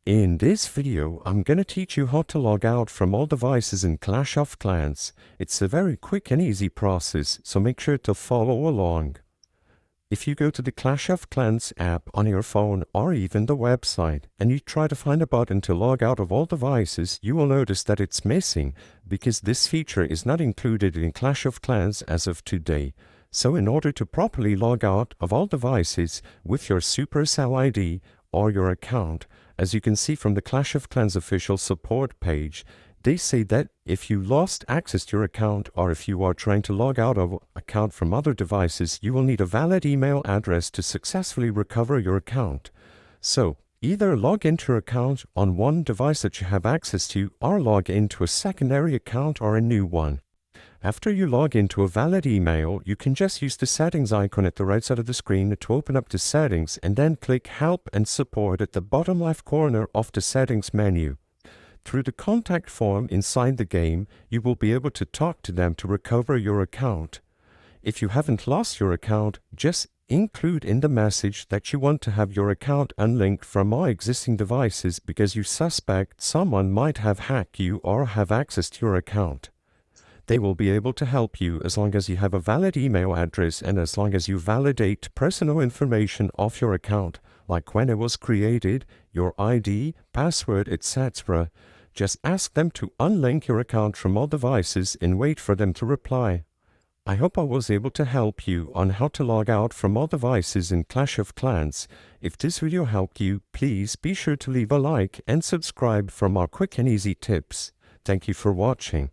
In this video, I'm gonna teach you how to log out from all devices in Clash of Clans. It's a very quick and easy process, so make sure to follow along. If you go to the Clash of Clans app on your phone or even the website, and you try to find a button to log out of all devices, you will notice that it's missing because this feature is not included in Clash of Clans as of today. So in order to properly log out of all devices with your Supercell ID or your account, as you can see from the Clash of Clans official support page, they say that if you lost access to your account or if you are trying to log out of account from other devices, you will need a valid email address to successfully recover your account. So either log into your account on one device that you have access to or log into a secondary account or a new one. After you log into a valid email, you can just use the settings icon at the right side of the screen to open up the settings and then click Help and Support at the bottom left corner of the settings menu. Through the contact form inside the game, you will be able to talk to them to recover your account. If you haven't lost your account, just include in the message that you want to have your account unlinked from all existing devices because you suspect someone might have hacked you or have access to your account. They will be able to help you as long as you have a valid email address and as long as you validate personal information of your account, like when it was created, your ID, password, etc. Just ask them to unlink your account from all devices and wait for them to reply. I hope I was able to help you on how to log out from all devices in Clash of Clans. If this video helped you, please be sure to leave a like and subscribe for more quick and easy tips. Thank you for watching.